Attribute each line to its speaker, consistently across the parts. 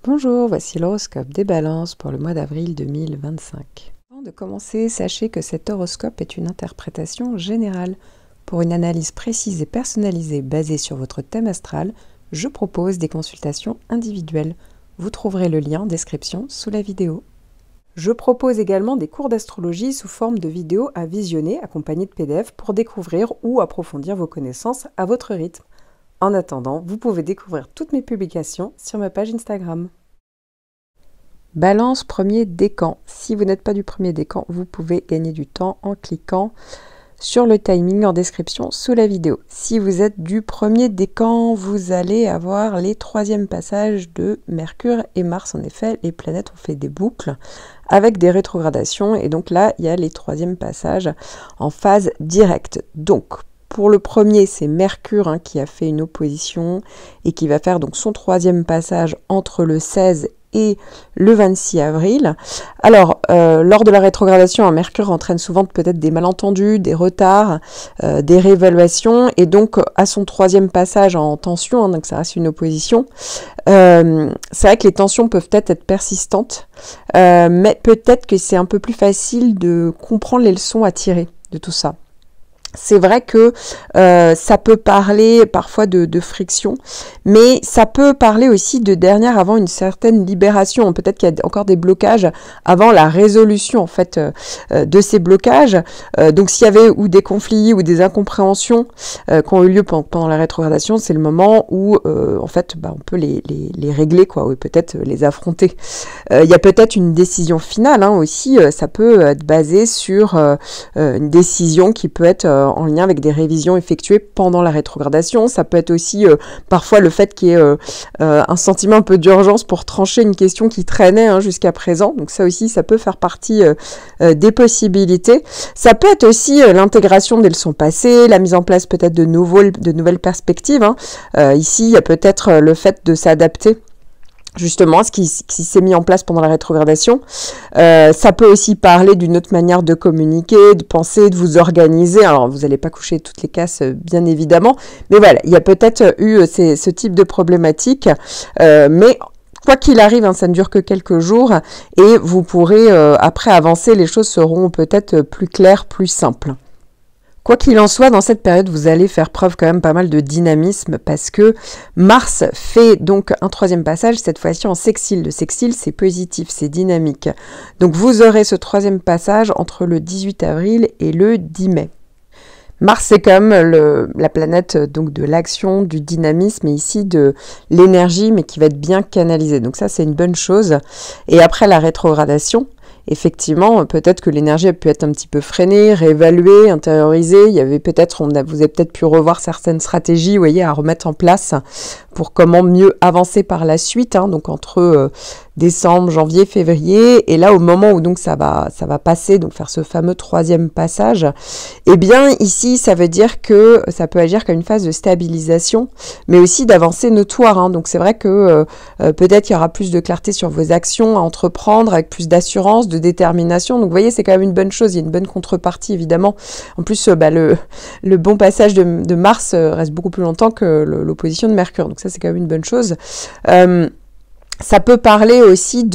Speaker 1: Bonjour, voici l'horoscope des balances pour le mois d'avril 2025. Avant de commencer, sachez que cet horoscope est une interprétation générale. Pour une analyse précise et personnalisée basée sur votre thème astral, je propose des consultations individuelles. Vous trouverez le lien en description sous la vidéo. Je propose également des cours d'astrologie sous forme de vidéos à visionner accompagnés de PDF pour découvrir ou approfondir vos connaissances à votre rythme. En attendant, vous pouvez découvrir toutes mes publications sur ma page Instagram. Balance premier décan. Si vous n'êtes pas du premier décan, vous pouvez gagner du temps en cliquant sur le timing en description sous la vidéo. Si vous êtes du premier décan, vous allez avoir les troisièmes passages de Mercure et Mars. En effet, les planètes ont fait des boucles avec des rétrogradations et donc là, il y a les troisièmes passages en phase directe. Donc, pour le premier, c'est Mercure qui a fait une opposition et qui va faire donc son troisième passage entre le 16 et le 26 avril. Alors, lors de la rétrogradation, Mercure entraîne souvent peut-être des malentendus, des retards, des réévaluations, et donc à son troisième passage en tension, donc ça reste une opposition, c'est vrai que les tensions peuvent peut-être être persistantes, mais peut-être que c'est un peu plus facile de comprendre les leçons à tirer de tout ça. C'est vrai que ça peut parler parfois de friction, mais ça peut parler aussi de dernière avant une certaine libération. Peut-être qu'il y a encore des blocages avant la résolution en fait de ces blocages. Donc s'il y avait ou des conflits ou des incompréhensions qui ont eu lieu pendant la rétrogradation, c'est le moment où en fait on peut les régler quoi, ou peut-être les affronter. Il y a peut-être une décision finale aussi. Ça peut être basé sur une décision qui peut être en lien avec des révisions effectuées pendant la rétrogradation. Ça peut être aussi parfois le fait qu'il y ait un sentiment un peu d'urgence pour trancher une question qui traînait jusqu'à présent. Donc ça aussi, ça peut faire partie des possibilités. Ça peut être aussi l'intégration des leçons passées, la mise en place peut-être de nouvelles perspectives. Ici, il y a peut-être le fait de s'adapter justement, ce qui s'est mis en place pendant la rétrogradation. Ça peut aussi parler d'une autre manière de communiquer, de penser, de vous organiser. Alors, vous n'allez pas coucher toutes les cases, bien évidemment. Mais voilà, il y a peut-être eu ce type de problématique. Mais quoi qu'il arrive, ça ne dure que quelques jours. Et vous pourrez, après avancer, les choses seront peut-être plus claires, plus simples. Quoi qu'il en soit, dans cette période, vous allez faire preuve quand même pas mal de dynamisme parce que Mars fait donc un troisième passage, cette fois-ci en sextile. Le sextile, c'est positif, c'est dynamique. Donc vous aurez ce troisième passage entre le 18 avril et le 10 mai. Mars, c'est quand même la planète donc de l'action, du dynamisme et ici de l'énergie, mais qui va être bien canalisée. Donc ça, c'est une bonne chose. Et après la rétrogradation, effectivement, peut-être que l'énergie a pu être un petit peu freinée, réévaluée, intériorisée. Il y avait peut-être, vous avez peut-être pu revoir certaines stratégies, vous voyez, à remettre en place pour comment mieux avancer par la suite. Donc entre décembre, janvier, février, et là au moment où donc ça va passer, donc faire ce fameux troisième passage, eh bien ici ça veut dire que ça peut agir comme une phase de stabilisation, mais aussi d'avancée notoire. Donc c'est vrai que peut-être il y aura plus de clarté sur vos actions à entreprendre, avec plus d'assurance, de détermination. Donc vous voyez, c'est quand même une bonne chose, il y a une bonne contrepartie évidemment. En plus, le bon passage de Mars reste beaucoup plus longtemps que l'opposition de Mercure, donc ça c'est quand même une bonne chose. Ça peut parler aussi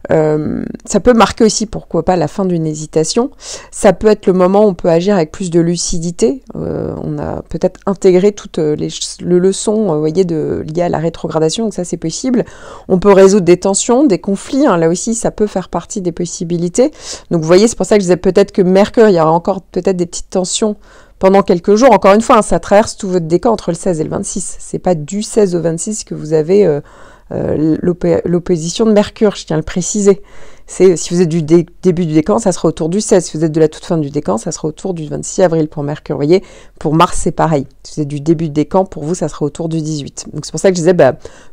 Speaker 1: ça peut marquer aussi, pourquoi pas, la fin d'une hésitation. Ça peut être le moment où on peut agir avec plus de lucidité. On a peut-être intégré toutes les leçons, vous voyez, liées à la rétrogradation, donc ça c'est possible. On peut résoudre des tensions, des conflits, là aussi ça peut faire partie des possibilités. Donc vous voyez, c'est pour ça que je disais peut-être que Mercure, il y aura encore peut-être des petites tensions pendant quelques jours. Encore une fois, ça traverse tout votre décan entre le 16 et le 26. C'est pas du 16 au 26 que vous avez l'opposition de Mercure, je tiens à le préciser. Si vous êtes du début du décan, ça sera autour du 16. Si vous êtes de la toute fin du décan, ça sera autour du 26 avril pour Mercure. Vous voyez, pour Mars, c'est pareil. Si vous êtes du début du décan, pour vous, ça sera autour du 18. Donc c'est pour ça que je disais,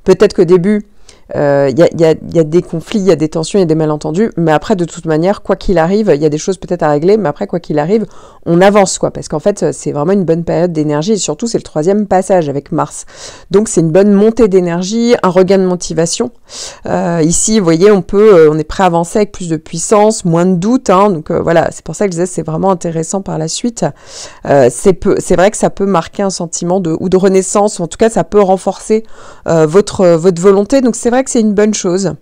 Speaker 1: peut-être qu'au début, il y a des conflits, il y a des tensions, il y a des malentendus, mais après de toute manière, quoi qu'il arrive, il y a des choses peut-être à régler, mais après quoi qu'il arrive, on avance parce qu'en fait c'est vraiment une bonne période d'énergie et surtout c'est le troisième passage avec Mars, donc c'est une bonne montée d'énergie, un regain de motivation. Ici vous voyez, on est prêt à avancer avec plus de puissance, moins de doute, donc voilà, c'est pour ça que je disais c'est vraiment intéressant par la suite. C'est vrai que ça peut marquer un sentiment de renaissance, ou en tout cas ça peut renforcer votre volonté, donc c'est vrai vrai que c'est une bonne chose.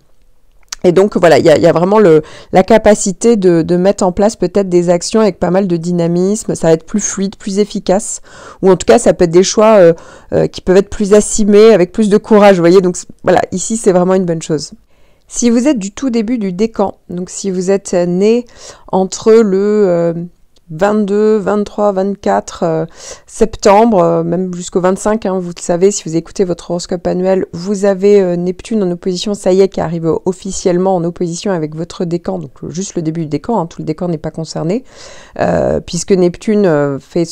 Speaker 1: Et donc voilà, il y a vraiment la capacité de mettre en place peut-être des actions avec pas mal de dynamisme, ça va être plus fluide, plus efficace, ou en tout cas ça peut être des choix qui peuvent être plus assumés, avec plus de courage, vous voyez, donc voilà, ici c'est vraiment une bonne chose. Si vous êtes du tout début du décan, donc si vous êtes né entre le 22, 23, 24 septembre, même jusqu'au 25, hein, vous le savez, si vous écoutez votre horoscope annuel, vous avez Neptune en opposition, ça y est, qui arrive officiellement en opposition avec votre décan, donc juste le début du décan, hein, tout le décan n'est pas concerné, puisque Neptune fait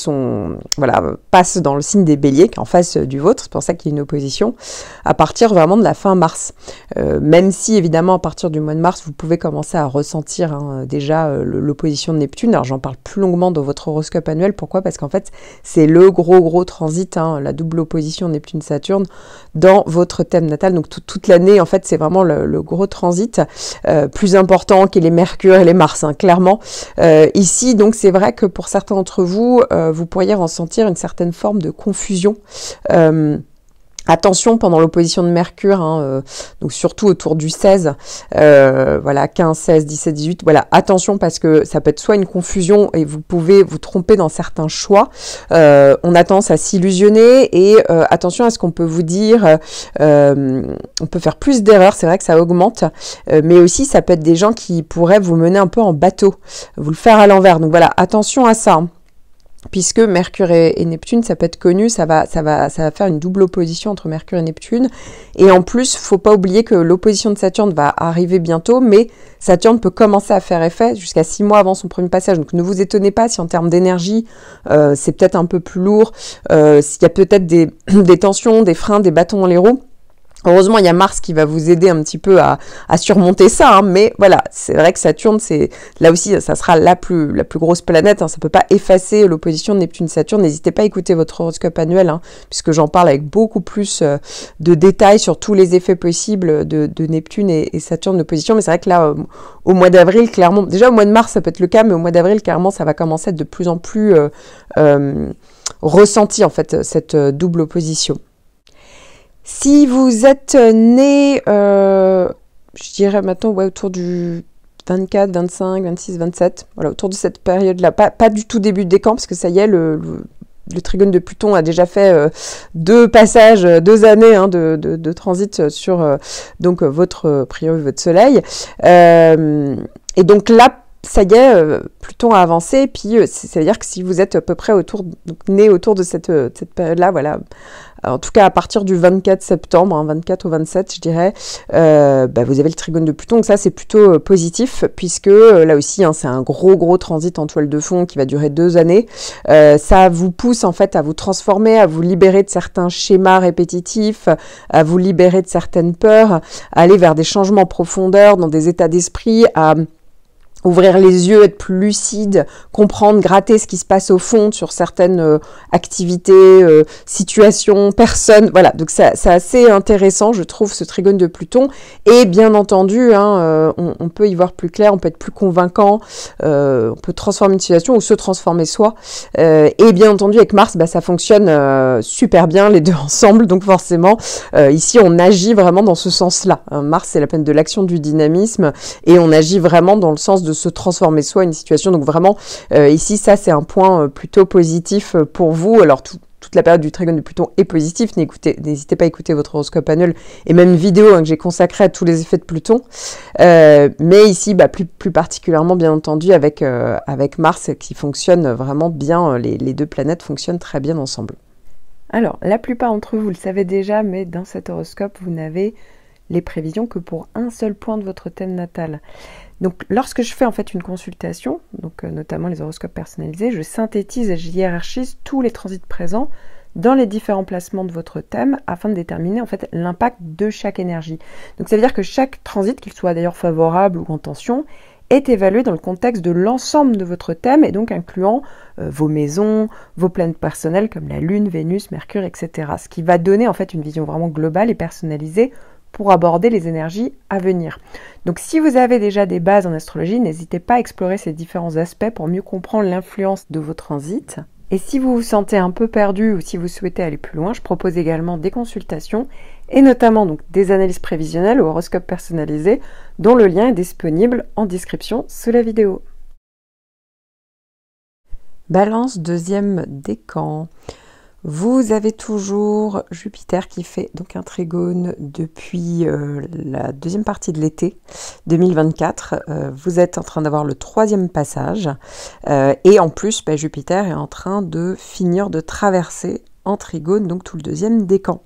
Speaker 1: passe dans le signe des béliers, qui est en face du vôtre, c'est pour ça qu'il y a une opposition, à partir vraiment de la fin mars. Même si, évidemment, à partir du mois de mars, vous pouvez commencer à ressentir déjà l'opposition de Neptune, alors j'en parle plus longuement dans votre horoscope annuel. Pourquoi? Parce qu'en fait, c'est le gros transit, la double opposition Neptune-Saturne dans votre thème natal. Donc toute l'année, en fait, c'est vraiment le gros transit plus important que les Mercure et les Mars, hein, clairement. Ici, donc, c'est vrai que pour certains d'entre vous, vous pourriez ressentir une certaine forme de confusion. Attention pendant l'opposition de Mercure, donc surtout autour du 16, 15, 16, 17, 18, voilà, attention parce que ça peut être soit une confusion et vous pouvez vous tromper dans certains choix, on a tendance à s'illusionner et attention à ce qu'on peut vous dire, on peut faire plus d'erreurs, c'est vrai que ça augmente, mais aussi ça peut être des gens qui pourraient vous mener un peu en bateau, vous le faire à l'envers, donc voilà, attention à ça. Puisque Mercure et Neptune, ça peut être connu, ça va faire une double opposition entre Mercure et Neptune. Et en plus, faut pas oublier que l'opposition de Saturne va arriver bientôt, mais Saturne peut commencer à faire effet jusqu'à 6 mois avant son premier passage. Donc ne vous étonnez pas si en termes d'énergie, c'est peut-être un peu plus lourd, s'il y a peut-être des tensions, des freins, des bâtons dans les roues. Heureusement, il y a Mars qui va vous aider un petit peu à surmonter ça, mais voilà, c'est vrai que Saturne, c'est là aussi, ça sera la plus grosse planète, ça peut pas effacer l'opposition de Neptune-Saturne. N'hésitez pas à écouter votre horoscope annuel, puisque j'en parle avec beaucoup plus de détails sur tous les effets possibles de Neptune et Saturne d'opposition. Mais c'est vrai que là, au mois d'avril, clairement, déjà au mois de mars, ça peut être le cas, mais au mois d'avril, clairement, ça va commencer à être de plus en plus ressenti, en fait, cette double opposition. Si vous êtes né, je dirais maintenant autour du 24, 25, 26, 27, voilà, autour de cette période-là, pas du tout début des camps, parce que ça y est, le trigone de Pluton a déjà fait 2 passages, 2 années de transit sur donc votre priori, votre soleil. Et donc là, ça y est, Pluton a avancé, et puis c'est-à-dire que si vous êtes à peu près né autour de cette période-là, voilà, en tout cas à partir du 24 septembre, 24 au 27 je dirais, vous avez le trigone de Pluton, donc ça c'est plutôt positif, puisque là aussi c'est un gros transit en toile de fond qui va durer 2 années, ça vous pousse en fait à vous transformer, à vous libérer de certains schémas répétitifs, à vous libérer de certaines peurs, à aller vers des changements en profondeur, dans des états d'esprit, à ouvrir les yeux, être plus lucide, comprendre, gratter ce qui se passe au fond sur certaines activités, situations, personnes. Voilà, donc c'est assez intéressant, je trouve, ce trigone de Pluton. Et bien entendu, on peut y voir plus clair, on peut être plus convaincant, on peut transformer une situation ou se transformer soi. Et bien entendu, avec Mars, ça fonctionne super bien, les deux ensemble. Donc forcément, ici, on agit vraiment dans ce sens-là. Mars, c'est la planète de l'action, du dynamisme, et on agit vraiment dans le sens de se transformer soi une situation. Donc vraiment, ici, ça, c'est un point plutôt positif pour vous. Alors, toute la période du trigone de Pluton est positive. N'hésitez pas à écouter votre horoscope annuel et même une vidéo que j'ai consacrée à tous les effets de Pluton. Mais ici, plus particulièrement, bien entendu, avec Mars qui fonctionne vraiment bien. Les 2 planètes fonctionnent très bien ensemble. Alors, la plupart d'entre vous le savez déjà, mais dans cet horoscope, vous n'avez les prévisions que pour un seul point de votre thème natal. Donc, lorsque je fais en fait une consultation, donc notamment les horoscopes personnalisés, je synthétise et je hiérarchise tous les transits présents dans les différents placements de votre thème afin de déterminer en fait l'impact de chaque énergie. Donc, ça veut dire que chaque transit, qu'il soit d'ailleurs favorable ou en tension, est évalué dans le contexte de l'ensemble de votre thème et donc incluant vos maisons, vos planètes personnelles comme la Lune, Vénus, Mercure, etc. Ce qui va donner en fait une vision vraiment globale et personnalisée pour aborder les énergies à venir. Donc si vous avez déjà des bases en astrologie, n'hésitez pas à explorer ces différents aspects pour mieux comprendre l'influence de vos transits. Et si vous vous sentez un peu perdu ou si vous souhaitez aller plus loin, je propose également des consultations et notamment donc des analyses prévisionnelles ou horoscopes personnalisés dont le lien est disponible en description sous la vidéo. Balance, deuxième décan. Vous avez toujours Jupiter qui fait donc un trigone depuis la deuxième partie de l'été 2024. Vous êtes en train d'avoir le troisième passage et en plus Jupiter est en train de finir de traverser en trigone donc tout le deuxième décan.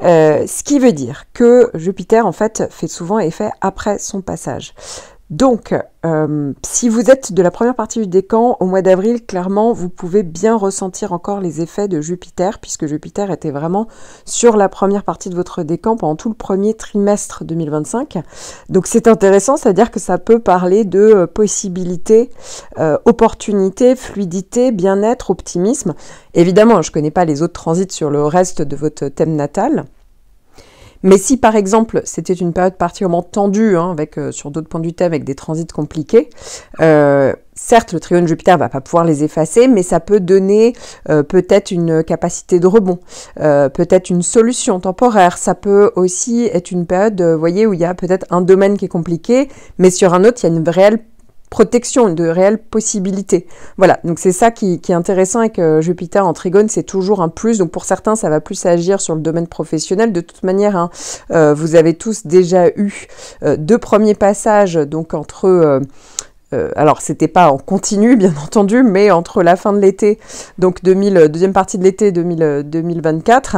Speaker 1: Ce qui veut dire que Jupiter en fait fait souvent effet après son passage. Donc, si vous êtes de la première partie du décan, au mois d'avril, clairement, vous pouvez bien ressentir encore les effets de Jupiter, puisque Jupiter était vraiment sur la première partie de votre décan pendant tout le premier trimestre 2025. Donc, c'est intéressant, c'est-à-dire que ça peut parler de possibilités, opportunités, fluidité, bien-être, optimisme. Évidemment, je ne connais pas les autres transits sur le reste de votre thème natal. Mais si par exemple c'était une période particulièrement tendue, avec sur d'autres points du thème avec des transits compliqués, certes le trigone Jupiter va pas pouvoir les effacer, mais ça peut donner peut-être une capacité de rebond, peut-être une solution temporaire. Ça peut aussi être une période, vous voyez, où il y a peut-être un domaine qui est compliqué, mais sur un autre il y a une réelle protection, de réelles possibilités. Voilà, donc c'est ça qui est intéressant avec Jupiter en trigone, c'est toujours un plus. Donc pour certains, ça va plus agir sur le domaine professionnel. De toute manière, vous avez tous déjà eu deux premiers passages, donc entre... alors, c'était pas en continu, bien entendu, mais entre la fin de l'été, donc deuxième partie de l'été 2024,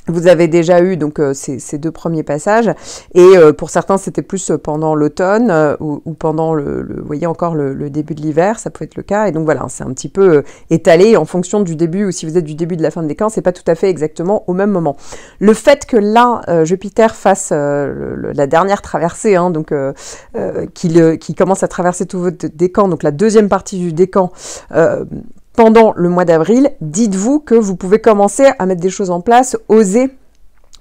Speaker 1: vous avez déjà eu donc ces deux premiers passages et pour certains c'était plus pendant l'automne ou pendant vous voyez encore le début de l'hiver, ça peut être le cas et donc voilà, c'est un petit peu étalé en fonction du début ou si vous êtes du début de la fin de décan, c'est pas tout à fait exactement au même moment. Le fait que là Jupiter fasse la dernière traversée, donc qu'il commence à traverser tout votre décan, donc la deuxième partie du décan pendant le mois d'avril, dites-vous que vous pouvez commencer à mettre des choses en place, oser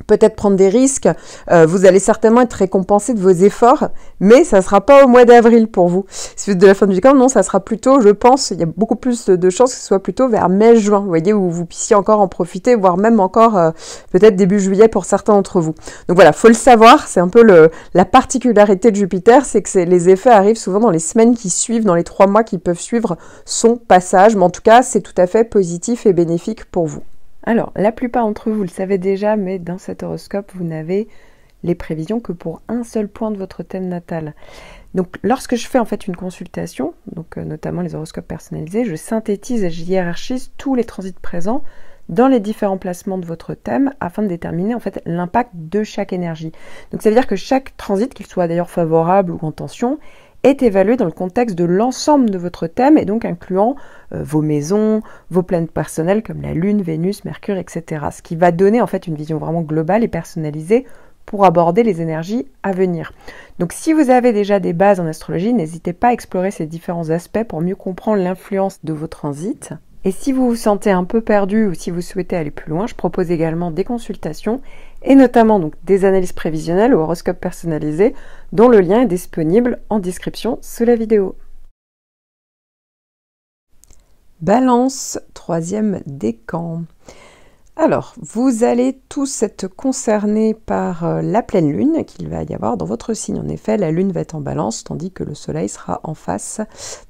Speaker 1: peut-être prendre des risques, vous allez certainement être récompensé de vos efforts, mais ça ne sera pas au mois d'avril pour vous. Si vous êtes de la fin du décan, non, ça sera plutôt, je pense, il y a beaucoup plus de chances que ce soit plutôt vers mai-juin, vous voyez, où vous puissiez encore en profiter, voire même encore peut-être début juillet pour certains d'entre vous. Donc voilà, faut le savoir, c'est un peu la particularité de Jupiter, c'est que les effets arrivent souvent dans les semaines qui suivent, dans les 3 mois qui peuvent suivre son passage, mais en tout cas, c'est tout à fait positif et bénéfique pour vous. Alors, la plupart d'entre vous le savez déjà, mais dans cet horoscope, vous n'avez les prévisions que pour un seul point de votre thème natal. Donc, lorsque je fais en fait une consultation, donc notamment les horoscopes personnalisés, je synthétise et je hiérarchise tous les transits présents dans les différents placements de votre thème afin de déterminer en fait l'impact de chaque énergie. Donc, ça veut dire que chaque transit, qu'il soit d'ailleurs favorable ou en tension, est évalué dans le contexte de l'ensemble de votre thème et donc incluant vos maisons, vos planètes personnelles comme la Lune, Vénus, Mercure, etc. Ce qui va donner en fait une vision vraiment globale et personnalisée pour aborder les énergies à venir. Donc si vous avez déjà des bases en astrologie, n'hésitez pas à explorer ces différents aspects pour mieux comprendre l'influence de vos transits. Et si vous vous sentez un peu perdu ou si vous souhaitez aller plus loin, je propose également des consultations et notamment donc des analyses prévisionnelles ou horoscopes personnalisés dont le lien est disponible en description sous la vidéo. Balance, troisième décan. Alors, vous allez tous être concernés par la pleine lune qu'il va y avoir dans votre signe. En effet, la lune va être en balance, tandis que le soleil sera en face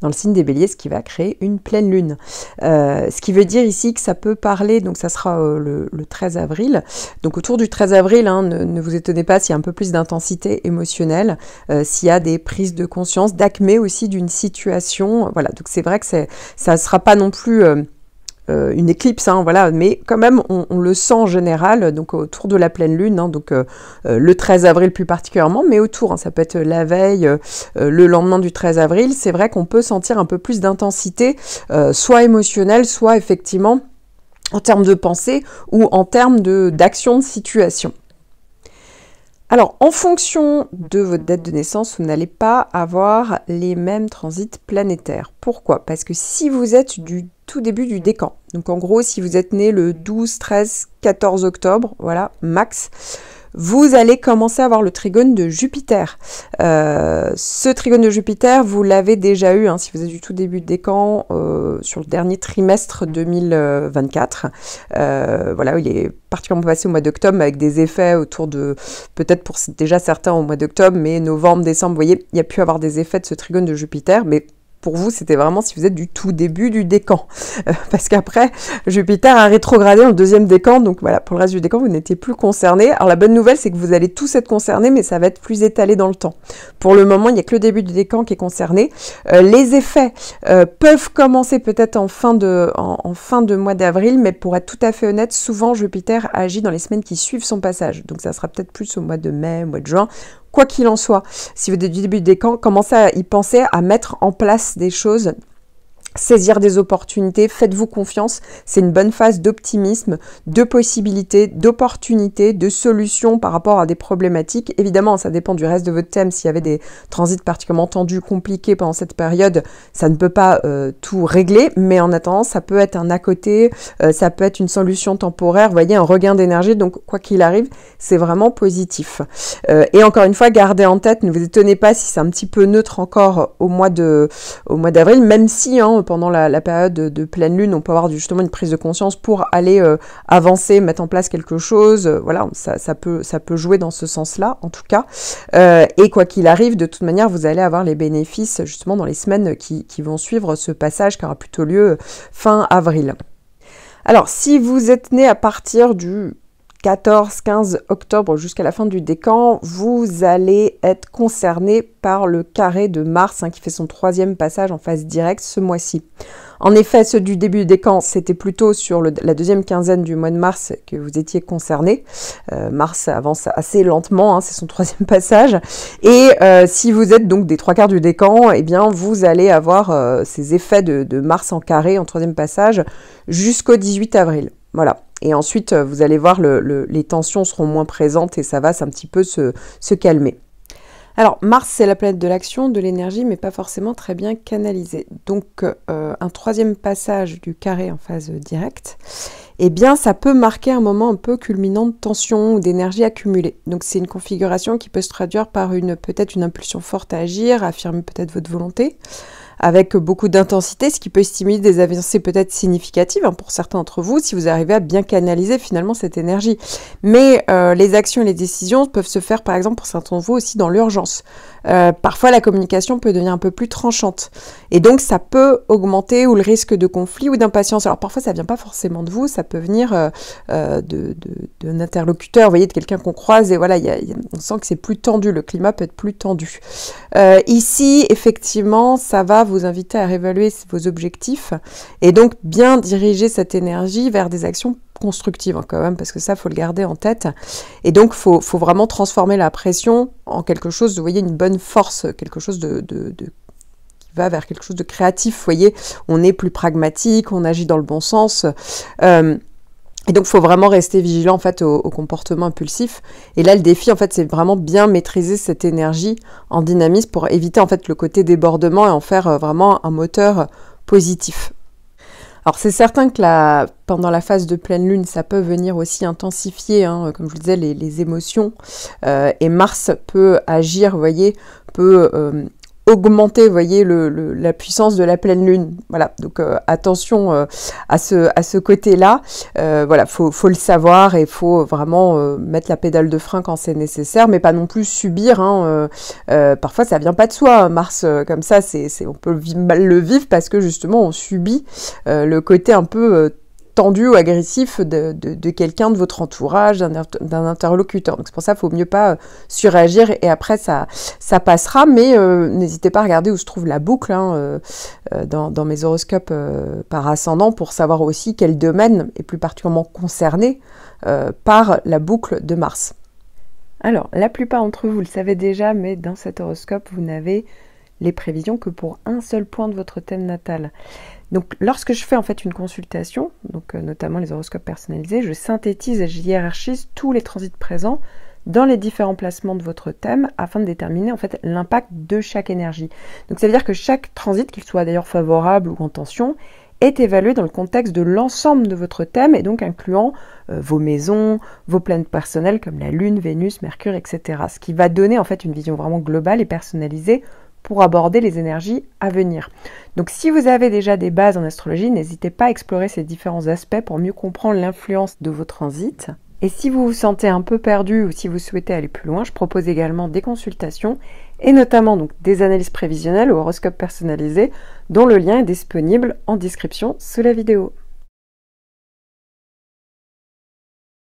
Speaker 1: dans le signe des béliers, ce qui va créer une pleine lune. Ce qui veut dire ici que ça peut parler, donc ça sera le 13 avril. Donc autour du 13 avril, ne vous étonnez pas s'il y a un peu plus d'intensité émotionnelle, s'il y a des prises de conscience, d'acmé aussi d'une situation. Voilà, donc c'est vrai que ça ne sera pas non plus... une éclipse, voilà, mais quand même on le sent en général, donc autour de la pleine lune, donc le 13 avril plus particulièrement, mais autour, ça peut être la veille, le lendemain du 13 avril, c'est vrai qu'on peut sentir un peu plus d'intensité, soit émotionnelle, soit effectivement en termes de pensée ou en termes d'action de situation. Alors, en fonction de votre date de naissance, vous n'allez pas avoir les mêmes transits planétaires. Pourquoi? Parce que si vous êtes du tout début du décan, donc en gros, si vous êtes né le 12, 13, 14 octobre, voilà, max, vous allez commencer à avoir le trigone de Jupiter. Ce trigone de Jupiter, vous l'avez déjà eu, hein, si vous êtes du tout début de décan, sur le dernier trimestre 2024. Voilà, il est particulièrement passé au mois d'octobre avec des effets autour de, peut-être pour déjà certains au mois d'octobre, mais novembre, décembre, vous voyez, il y a pu avoir des effets de ce trigone de Jupiter, mais pour vous, c'était vraiment si vous êtes du tout début du décan. Parce qu'après, Jupiter a rétrogradé en deuxième décan, donc voilà, pour le reste du décan, vous n'étiez plus concerné. Alors la bonne nouvelle, c'est que vous allez tous être concernés, mais ça va être plus étalé dans le temps. Pour le moment, il n'y a que le début du décan qui est concerné. Les effets peuvent commencer peut-être en fin de mois d'avril, mais pour être tout à fait honnête, souvent Jupiter agit dans les semaines qui suivent son passage. Donc ça sera peut-être plus au mois de mai, mois de juin. Quoi qu'il en soit, si vous êtes du début du décan, commencez à y penser, à mettre en place des choses, saisir des opportunités, faites-vous confiance, c'est une bonne phase d'optimisme, de possibilités, d'opportunités, de solutions par rapport à des problématiques. Évidemment, ça dépend du reste de votre thème. S'il y avait des transits particulièrement tendus, compliqués pendant cette période, ça ne peut pas tout régler, mais en attendant, ça peut être un à côté, ça peut être une solution temporaire, vous voyez, un regain d'énergie, donc quoi qu'il arrive, c'est vraiment positif. Et encore une fois, gardez en tête, ne vous étonnez pas si c'est un petit peu neutre encore au mois d'avril, même si, hein, pendant la période de pleine lune, on peut avoir justement une prise de conscience pour aller avancer, mettre en place quelque chose. Voilà, ça peut jouer dans ce sens-là, en tout cas. Et quoi qu'il arrive, de toute manière, vous allez avoir les bénéfices justement dans les semaines qui vont suivre ce passage qui aura plutôt lieu fin avril. Alors, si vous êtes né à partir du 14-15 octobre jusqu'à la fin du décan, vous allez être concerné par le carré de Mars, hein, qui fait son 3e passage en phase directe ce mois-ci. En effet, ceux du début du décan, c'était plutôt sur la 2e quinzaine du mois de mars que vous étiez concerné. Mars avance assez lentement, hein, c'est son 3e passage. Et si vous êtes donc des 3/4 du décan, eh bien vous allez avoir ces effets de Mars en carré en 3e passage jusqu'au 18 avril. Voilà. Et ensuite, vous allez voir, les tensions seront moins présentes et ça va un petit peu se calmer. Alors, Mars, c'est la planète de l'action, de l'énergie, mais pas forcément très bien canalisée. Donc, un 3e passage du carré en phase directe, eh bien, ça peut marquer un moment un peu culminant de tension ou d'énergie accumulée. Donc, c'est une configuration qui peut se traduire par peut-être une impulsion forte à agir, à affirmer peut-être votre volonté, avec beaucoup d'intensité, ce qui peut stimuler des avancées peut-être significatives, hein, pour certains d'entre vous, si vous arrivez à bien canaliser finalement cette énergie. Mais les actions et les décisions peuvent se faire, par exemple, pour certains d'entre vous aussi dans l'urgence. Parfois, la communication peut devenir un peu plus tranchante. Et donc, ça peut augmenter ou le risque de conflit ou d'impatience. Alors, parfois, ça vient pas forcément de vous, ça peut venir d'un interlocuteur, vous voyez, de quelqu'un qu'on croise, et voilà, on sent que c'est plus tendu, le climat peut être plus tendu. Ici, effectivement, ça va vous inviter à réévaluer vos objectifs et donc bien diriger cette énergie vers des actions constructives, hein, quand même, parce que ça, faut le garder en tête. Et donc, faut vraiment transformer la pression en quelque chose, vous voyez, une bonne force, quelque chose qui va vers quelque chose de créatif, vous voyez. On est plus pragmatique, on agit dans le bon sens. Et donc, il faut vraiment rester vigilant, en fait, au comportement impulsif. Et là, le défi, en fait, c'est vraiment bien maîtriser cette énergie en dynamisme pour éviter, en fait, le côté débordement et en faire vraiment un moteur positif. Alors, c'est certain que pendant la phase de pleine lune, ça peut venir aussi intensifier, hein, comme je vous disais, les émotions. Et Mars peut agir, vous voyez, peut augmenter, vous voyez, la puissance de la pleine lune. Voilà, donc attention à ce côté-là. Voilà, faut le savoir et faut vraiment mettre la pédale de frein quand c'est nécessaire, mais pas non plus subir. Hein, parfois, ça vient pas de soi. Mars, comme ça, on peut mal le vivre parce que justement, on subit le côté un peu tendu ou agressif de quelqu'un de votre entourage, d'un interlocuteur. Donc c'est pour ça qu'il faut mieux pas suragir et après ça passera, mais n'hésitez pas à regarder où se trouve la boucle, hein, dans mes horoscopes par ascendant pour savoir aussi quel domaine est plus particulièrement concerné par la boucle de Mars. Alors, la plupart d'entre vous le savez déjà, mais dans cet horoscope, vous n'avez les prévisions que pour un seul point de votre thème natal. Donc, lorsque je fais en fait une consultation, donc notamment les horoscopes personnalisés, je synthétise et je hiérarchise tous les transits présents dans les différents placements de votre thème afin de déterminer en fait l'impact de chaque énergie. Donc, ça veut dire que chaque transit, qu'il soit d'ailleurs favorable ou en tension, est évalué dans le contexte de l'ensemble de votre thème et donc incluant vos maisons, vos planètes personnelles comme la Lune, Vénus, Mercure, etc. Ce qui va donner en fait une vision vraiment globale et personnalisée pour aborder les énergies à venir. Donc si vous avez déjà des bases en astrologie, n'hésitez pas à explorer ces différents aspects pour mieux comprendre l'influence de vos transits. Et si vous vous sentez un peu perdu ou si vous souhaitez aller plus loin, je propose également des consultations et notamment donc des analyses prévisionnelles ou horoscopes personnalisés dont le lien est disponible en description sous la vidéo.